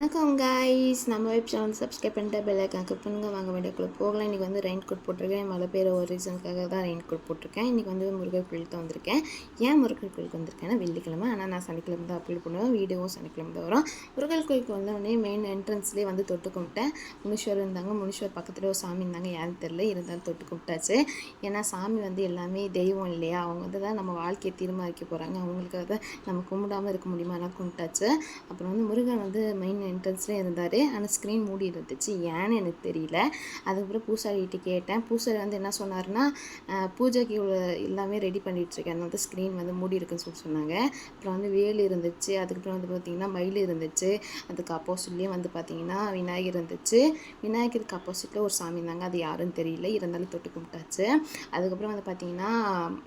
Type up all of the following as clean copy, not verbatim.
வணக்கம் காய்ஸ், நம்ம web channel subscribe பண்ணிட்டு பெல் ஐக்கான் கிளிக் பண்ணுங்க. வாங்க வீடியோக்குள்ள போகலாம். இன்றைக்கி வந்து ரெயின் கோட் போட்டிருக்கேன். மழை பெய்கிற ஒரு ரீசனுக்காக தான் ரெயின் கோட் போட்டிருக்கேன். இன்றைக்கி வந்து முருகர் கோயிலுக்கு தான் வந்திருக்கேன். ஏன் முருகர் கோயிலுக்கு வந்திருக்கேன்னா வெள்ளிக்கிழமை, ஆனால் நான் சனிக்கிழமை தான் அப்லோட் பண்ணுவேன். வீடியோவும் சனிக்கிழமை தான் வரும். முருகர் கோயிலுக்கு வந்தோடனே மெயின் என்ட்ரன்ஸ்லேயே வந்து தொட்டு கும்பிட்டேன். முனீஸ்வர் இருந்தாங்க. முனீஸ்வர் பக்கத்தில் ஒரு சாமி இருந்தாங்க, யாரும் தெரில, இருந்தாலும் தொட்டு கும்பிட்டாச்சு. ஏன்னா சாமி வந்து எல்லாமே தெய்வம் இல்லையா, அவங்க வந்து தான் நம்ம வாழ்க்கையை தீர்மானிக்க போகிறாங்க. அவங்களுக்காக தான் நம்ம கும்பிடாமல் இருக்க முடியுமா, ஆனால் கும்பிட்டாச்சு. அப்புறம் வந்து முருகன் வந்து மெயின் என்ட்ரன்ஸ்லேயே இருந்தார். ஆனால் ஸ்க்ரீன் மூடி இருந்துச்சு, ஏன்னு எனக்கு தெரியல. அதுக்கப்புறம் பூசாரிகிட்ட கேட்டேன். பூசாரி வந்து என்ன சொன்னார்னா, பூஜைக்கு எல்லாமே ரெடி பண்ணிகிட்ருக்கேன், அதனால தான் ஸ்க்ரீன் வந்து மூடி இருக்குன்னு சொல்லி சொன்னாங்க. அப்புறம் வந்து வேல் இருந்துச்சு, அதுக்கப்புறம் வந்து பார்த்திங்கன்னா மயில் இருந்துச்சு, அதுக்கு ஆப்போசிட்லேயும் வந்து பார்த்திங்கன்னா விநாயகர் இருந்துச்சு. விநாயகருக்கு ஆப்போசிட்டில் ஒரு சாமி இருந்தாங்க, அது யாருன்னு தெரியல, இருந்தாலும் தொட்டு கும்பிட்டாச்சு. அதுக்கப்புறம் வந்து பார்த்திங்கன்னா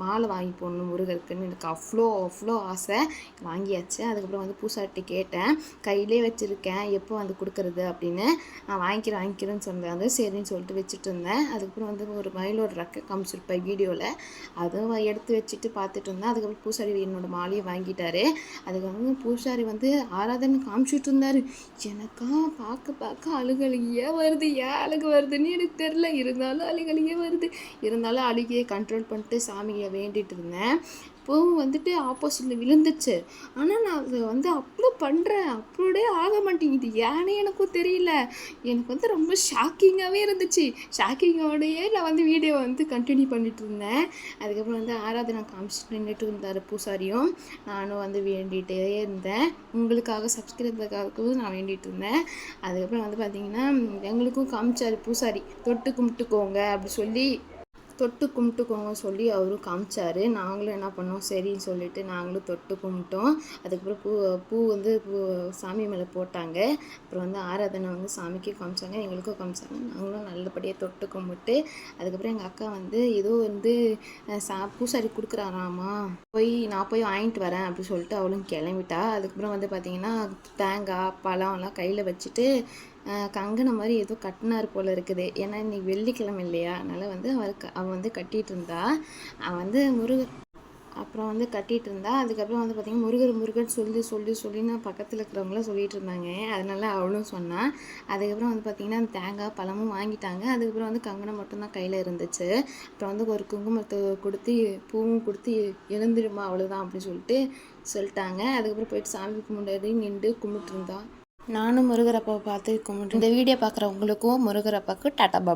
மாலை வாங்கி போடணும் முருகருக்குன்னு எனக்கு அவ்வளோ ஆசை, வாங்கியாச்சு. அதுக்கப்புறம் வந்து பூசாரிட்ட கேட்டேன், கையிலே வச்சுருக்கேன், எப்போ வந்து கொடுக்குறது அப்படின்னு. நான் வாங்கிக்கிறேன்னு சொன்னாங்க. சரின்னு சொல்லிட்டு வச்சுட்டு இருந்தேன். அதுக்கப்புறம் வந்து ஒரு மயிலோட ரெக்கை காமிச்சிருப்பேன் வீடியோவில், அதுவும் எடுத்து வச்சுட்டு பார்த்துட்டு இருந்தேன். அதுக்கப்புறம் பூசாரி என்னோட மாலையை வாங்கிட்டாரு. அதுக்கு வந்து பூசாரி வந்து ஆராதனை காமிச்சிட்டு இருந்தார். எனக்கா பார்க்க அழுகழுகியாக வருது. ஏன் அழுகு வருதுன்னு எனக்கு தெரில, இருந்தாலும் அழுகழுகியாக வருது. இருந்தாலும் அழுகையை கண்ட்ரோல் பண்ணிட்டு சாமியை வேண்டிட்டு இருந்தேன். இப்போவும் வந்துட்டு ஆப்போசிட்டில் விழுந்துச்சு. ஆனால் நான் அதை வந்து அப்லோட் பண்ணுறேன், அப்லோடே ஆக மாட்டேங்குது, ஏன்னு எனக்கும் தெரியல. எனக்கு வந்து ரொம்ப ஷாக்கிங்காகவே இருந்துச்சு. ஷாக்கிங்கோடையே நான் வந்து வீடியோ வந்து கண்டினியூ பண்ணிட்டு இருந்தேன். அதுக்கப்புறம் வந்து ஆராதனை காமிச்சிட்டு நின்றுட்டு இருந்தார் பூசாரியும். நானும் வந்து வேண்டிகிட்டே இருந்தேன். உங்களுக்காக சப்ஸ்கிரைபருக்காகவும் நான் வேண்டிகிட்டு இருந்தேன். அதுக்கப்புறம் வந்து பார்த்திங்கன்னா எங்களுக்கும் காமிச்சார் பூசாரி, தொட்டு கும்பிட்டுக்கோங்க அப்படி சொல்லி, தொட்டு கும்பிட்டுக்கோங்க சொல்லி அவரும் காமிச்சார். நாங்களும் என்ன பண்ணோம், சரின்னு சொல்லிட்டு நாங்களும் தொட்டு கும்பிட்டோம். அதுக்கப்புறம் பூ வந்து சாமி மேலே போட்டாங்க. அப்புறம் வந்து ஆராதனை வந்து சாமிக்கு காமிச்சாங்க, எங்களுக்கும் காமிச்சாங்க. நாங்களும் நல்லபடியாக தொட்டு கும்பிட்டு, அதுக்கப்புறம் எங்கள் அக்கா வந்து ஏதோ வந்து பூசாரி கொடுக்குறாராமா, நான் போய் வாங்கிட்டு வரேன் அப்படி சொல்லிட்டு அவளும் கிளம்பிட்டா. அதுக்கப்புறம் வந்து பார்த்திங்கன்னா தேங்காய் பழம்லாம் கையில் வச்சுட்டு கங்கணம் மாதிரி ஏதோ கட்டினார் போல் இருக்குது. ஏன்னா இன்றைக்கி வெள்ளிக்கிழமை இல்லையா, அதனால் வந்து அவள் வந்து கட்டிகிட்டு இருந்தா. அவன் வந்து அப்புறம் வந்து கட்டிகிட்டு இருந்தா. அதுக்கப்புறம் வந்து பார்த்திங்கன்னா முருகன் சொல்லி நான் பக்கத்தில் இருக்கிறவங்களாம் சொல்லிகிட்டு இருந்தாங்க, அதனால அவளும் சொன்னான். அதுக்கப்புறம் வந்து பார்த்திங்கன்னா அந்த தேங்காய் பழமும் வாங்கிட்டாங்க. அதுக்கப்புறம் வந்து கங்கணம் மட்டும்தான் கையில் இருந்துச்சு. அப்புறம் வந்து ஒரு குங்குமத்தை கொடுத்து பூவும் கொடுத்து எழுந்திருமா அவ்வளோதான் அப்படின்னு சொல்லிட்டாங்க. அதுக்கப்புறம் போயிட்டு சாமிக்கு முன்னாடி நின்று கும்பிட்டு இருந்தா. நானும் முருகரப்பாவை பார்த்து கும்பிட்டு. இந்த வீடியோ பார்க்குறவங்களுக்கும் முருகரப்பாவுக்கு டாட்டா பாய்.